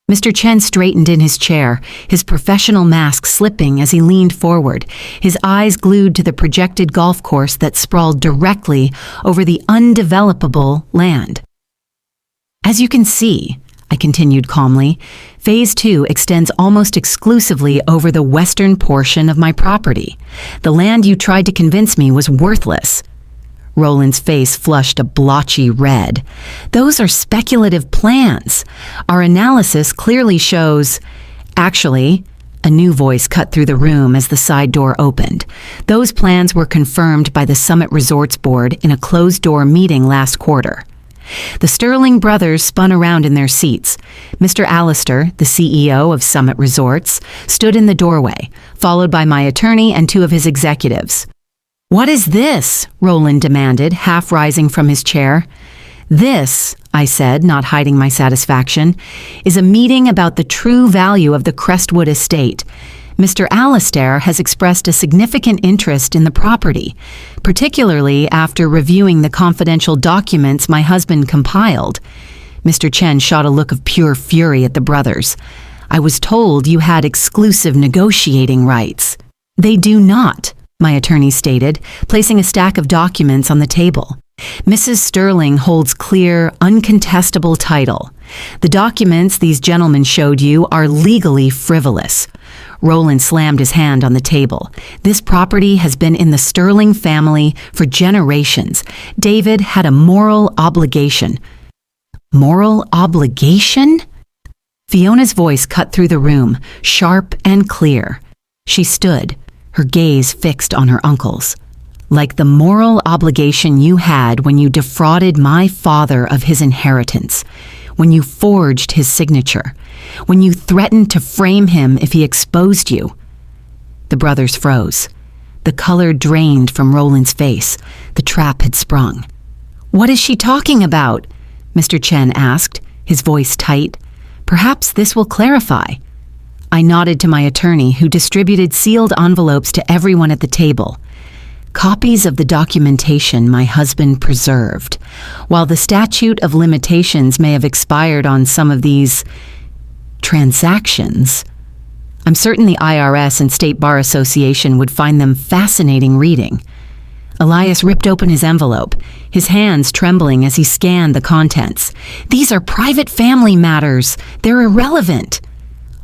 Mr. Chen straightened in his chair, his professional mask slipping as he leaned forward, his eyes glued to the projected golf course that sprawled directly over the undevelopable land. As you can see, I continued calmly, Phase 2 extends almost exclusively over the western portion of my property. The land you tried to convince me was worthless. Roland's face flushed a blotchy red. Those are speculative plans. Our analysis clearly shows... Actually, a new voice cut through the room as the side door opened. Those plans were confirmed by the Summit Resorts Board in a closed-door meeting last quarter. The Sterling brothers spun around in their seats. Mr. Allister, the CEO of Summit Resorts, stood in the doorway, followed by my attorney and two of his executives. "What is this?" Roland demanded, half rising from his chair. "This," I said, not hiding my satisfaction, "is a meeting about the true value of the Crestwood estate. Mr. Allister has expressed a significant interest in the property, particularly after reviewing the confidential documents my husband compiled." Mr. Chen shot a look of pure fury at the brothers. "I was told you had exclusive negotiating rights." "They do not," my attorney stated, placing a stack of documents on the table. "Mrs. Sterling holds clear, uncontestable title. The documents these gentlemen showed you are legally frivolous." Roland slammed his hand on the table. "This property has been in the Sterling family for generations. David had a moral obligation." "Moral obligation?" Fiona's voice cut through the room, sharp and clear. She stood, her gaze fixed on her uncles. "Like the moral obligation you had when you defrauded my father of his inheritance, when you forged his signature, when you threatened to frame him if he exposed you." The brothers froze. The color drained from Roland's face. The trap had sprung. "What is she talking about?" Mr. Chen asked, his voice tight. "Perhaps this will clarify." I nodded to my attorney, who distributed sealed envelopes to everyone at the table. Copies of the documentation my husband preserved. While the statute of limitations may have expired on some of these transactions, I'm certain the IRS and State Bar Association would find them fascinating reading. Elias ripped open his envelope, his hands trembling as he scanned the contents. "These are private family matters. They're irrelevant."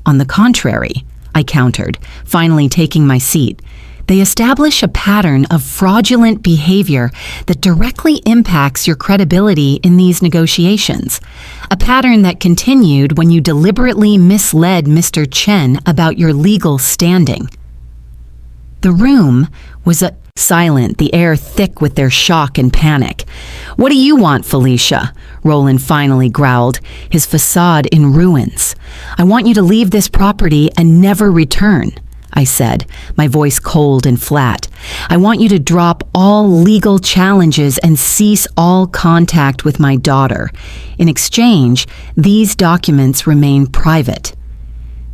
"On the contrary," I countered, finally taking my seat, "they establish a pattern of fraudulent behavior that directly impacts your credibility in these negotiations. A pattern that continued when you deliberately misled Mr. Chen about your legal standing." The room was silent, the air thick with their shock and panic. "What do you want, Felicia?" Roland finally growled, his facade in ruins. "I want you to leave this property and never return," I said, my voice cold and flat. "I want you to drop all legal challenges and cease all contact with my daughter. In exchange, these documents remain private."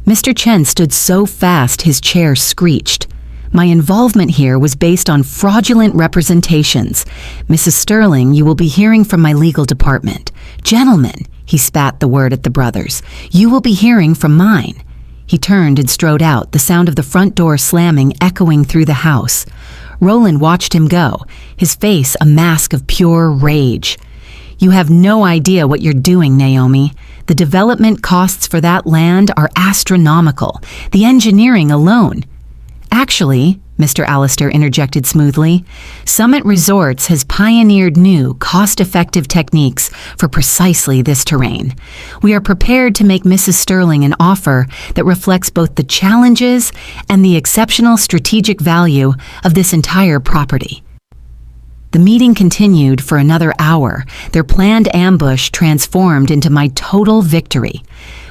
Mr. Chen stood so fast his chair screeched. "My involvement here was based on fraudulent representations. Mrs. Sterling, you will be hearing from my legal department. Gentlemen," he spat the word at the brothers, "you will be hearing from mine." He turned and strode out, the sound of the front door slamming echoing through the house. Roland watched him go, his face a mask of pure rage. "You have no idea what you're doing, Naomi. The development costs for that land are astronomical, the engineering alone." "Actually," Mr. Allister interjected smoothly, "Summit Resorts has pioneered new, cost-effective techniques for precisely this terrain. We are prepared to make Mrs. Sterling an offer that reflects both the challenges and the exceptional strategic value of this entire property." The meeting continued for another hour, their planned ambush transformed into my total victory.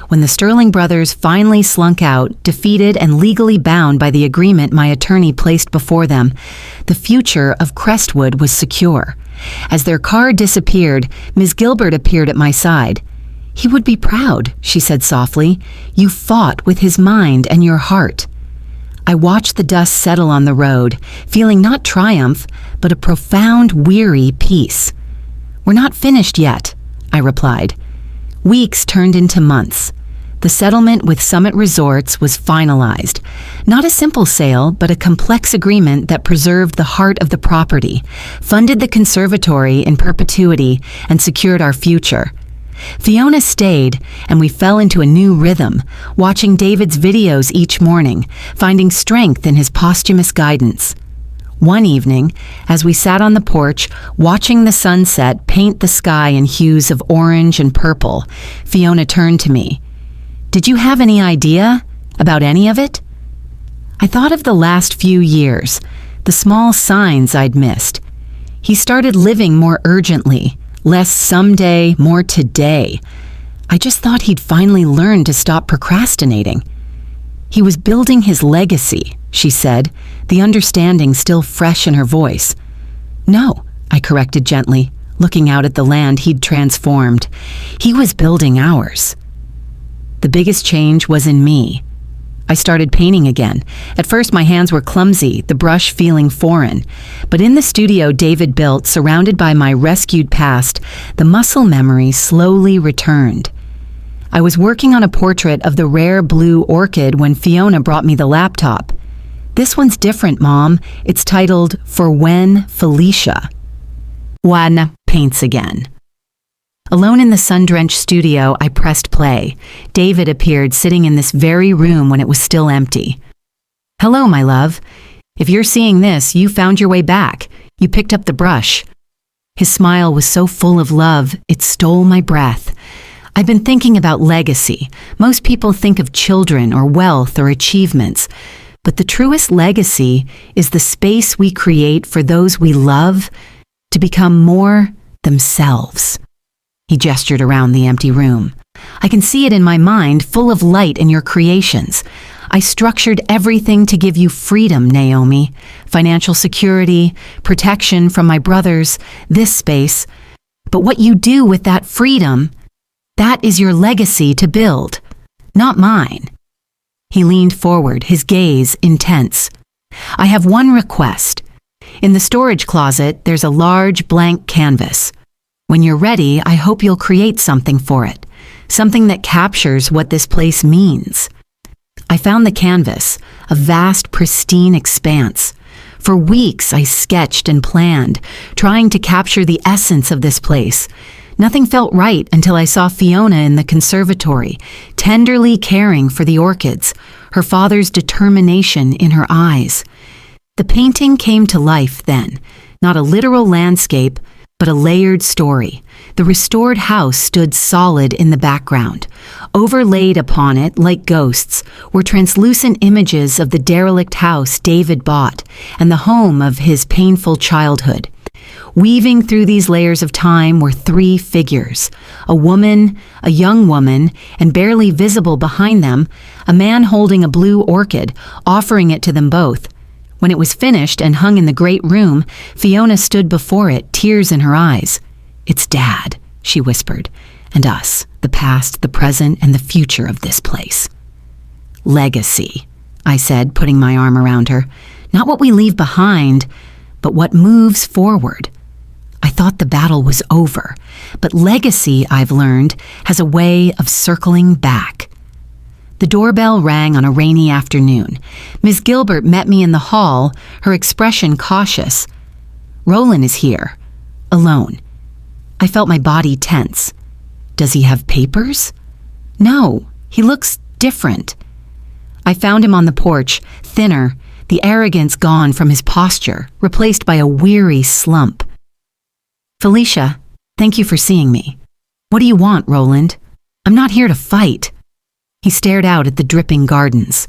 When the Sterling brothers finally slunk out, defeated and legally bound by the agreement my attorney placed before them, the future of Crestwood was secure. As their car disappeared, Ms. Gilbert appeared at my side. "He would be proud," she said softly. "You fought with his mind and your heart." I watched the dust settle on the road, feeling not triumph, but a profound, weary peace. "We're not finished yet," I replied. Weeks turned into months. The settlement with Summit Resorts was finalized. Not a simple sale, but a complex agreement that preserved the heart of the property, funded the conservatory in perpetuity, and secured our future. Fiona stayed, and we fell into a new rhythm, watching David's videos each morning, finding strength in his posthumous guidance. One evening, as we sat on the porch, watching the sunset paint the sky in hues of orange and purple, Fiona turned to me. "Did you have any idea about any of it?" I thought of the last few years, the small signs I'd missed. He started living more urgently, less someday, more today. I just thought he'd finally learned to stop procrastinating. "He was building his legacy," she said, the understanding still fresh in her voice. "No," I corrected gently, looking out at the land he'd transformed. "He was building ours." The biggest change was in me. I started painting again. At first my hands were clumsy, the brush feeling foreign. But in the studio David built, surrounded by my rescued past, the muscle memory slowly returned. I was working on a portrait of the rare blue orchid when Fiona brought me the laptop. "This one's different, Mom. It's titled For When Felicia." Juan paints again. Alone in the sun-drenched studio, I pressed play. David appeared sitting in this very room when it was still empty. "Hello, my love. If you're seeing this, you found your way back. You picked up the brush." His smile was so full of love, it stole my breath. I've been thinking about legacy. Most people think of children or wealth or achievements. But the truest legacy is the space we create for those we love to become more themselves. He gestured around the empty room. "I can see it in my mind, full of light in your creations. I structured everything to give you freedom, Naomi. Financial security, protection from my brothers, this space. But what you do with that freedom, that is your legacy to build, not mine." He leaned forward, his gaze intense. "I have one request. In the storage closet, there's a large blank canvas. When you're ready, I hope you'll create something for it, something that captures what this place means." I found the canvas, a vast, pristine expanse. For weeks, I sketched and planned, trying to capture the essence of this place. Nothing felt right until I saw Fiona in the conservatory, tenderly caring for the orchids, her father's determination in her eyes. The painting came to life then, not a literal landscape, but a layered story. The restored house stood solid in the background. Overlaid upon it, like ghosts, were translucent images of the derelict house David bought and the home of his painful childhood. Weaving through these layers of time were three figures: a woman, a young woman, and barely visible behind them, a man holding a blue orchid, offering it to them both. When it was finished and hung in the great room, Fiona stood before it, tears in her eyes. "It's Dad," she whispered, "and us, the past, the present, and the future of this place." "Legacy," I said, putting my arm around her. "Not what we leave behind, but what moves forward." I thought the battle was over, but legacy, I've learned, has a way of circling back. The doorbell rang on a rainy afternoon. Ms. Gilbert met me in the hall, her expression cautious. "Roland is here. Alone." I felt my body tense. "Does he have papers?" "No, he looks different." I found him on the porch, thinner, the arrogance gone from his posture, replaced by a weary slump. "Felicia, thank you for seeing me. What do you want, Roland? I'm not here to fight." He stared out at the dripping gardens.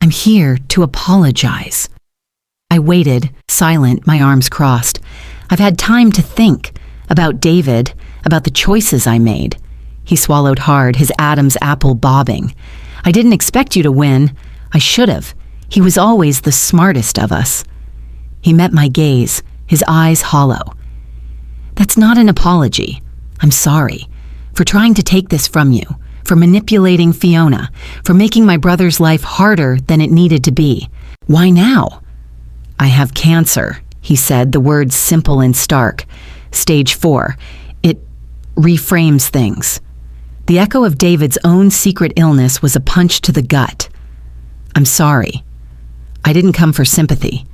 "I'm here to apologize." I waited, silent, my arms crossed. I've had time to think about David, about the choices I made. He swallowed hard, his Adam's apple bobbing. "I didn't expect you to win. I should have. He was always the smartest of us." He met my gaze, his eyes hollow. "That's not an apology. I'm sorry for trying to take this from you, for manipulating Fiona, for making my brother's life harder than it needed to be. Why now?" "I have cancer," he said, the words simple and stark. "Stage 4. It reframes things. The echo of David's own secret illness was a punch to the gut. "I'm sorry. I didn't come for sympathy."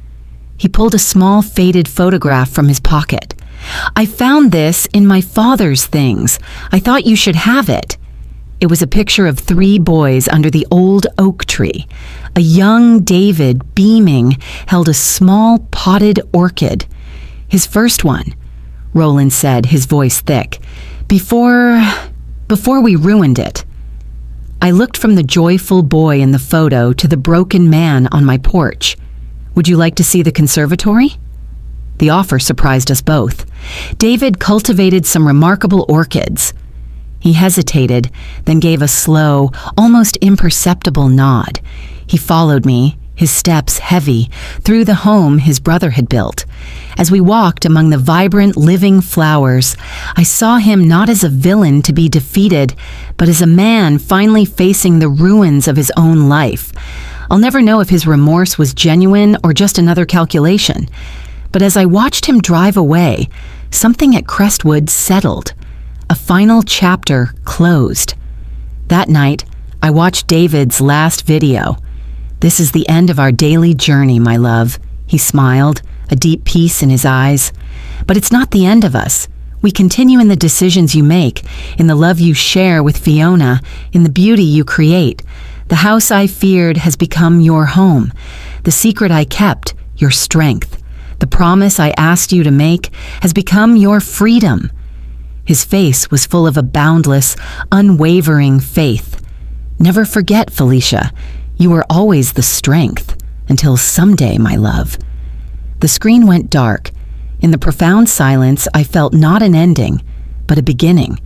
He pulled a small, faded photograph from his pocket. "I found this in my father's things. I thought you should have it." It was a picture of 3 boys under the old oak tree. A young David, beaming, held a small potted orchid. "His first one," Roland said, his voice thick, Before we ruined it." I looked from the joyful boy in the photo to the broken man on my porch. "Would you like to see the conservatory?" The offer surprised us both. David cultivated some remarkable orchids. He hesitated, then gave a slow, almost imperceptible nod. He followed me, his steps heavy, through the home his brother had built. As we walked among the vibrant, living flowers, I saw him not as a villain to be defeated, but as a man finally facing the ruins of his own life. I'll never know if his remorse was genuine or just another calculation. But as I watched him drive away, something at Crestwood settled. A final chapter closed. That night, I watched David's last video. "This is the end of our daily journey, my love." He smiled, a deep peace in his eyes. "But it's not the end of us. We continue in the decisions you make, in the love you share with Fiona, in the beauty you create. The house I feared has become your home. The secret I kept, your strength. The promise I asked you to make has become your freedom." His face was full of a boundless, unwavering faith. "Never forget, Felicia. You were always the strength. Until someday, my love." The screen went dark. In the profound silence, I felt not an ending, but a beginning.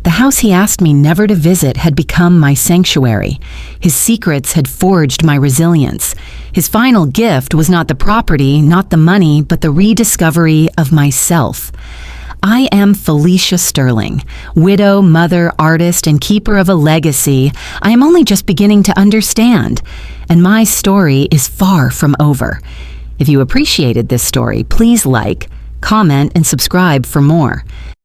The house he asked me never to visit had become my sanctuary. His secrets had forged my resilience. His final gift was not the property, not the money, but the rediscovery of myself. I am Felicia Sterling, widow, mother, artist, and keeper of a legacy I am only just beginning to understand, and my story is far from over. If you appreciated this story, please like, comment, and subscribe for more.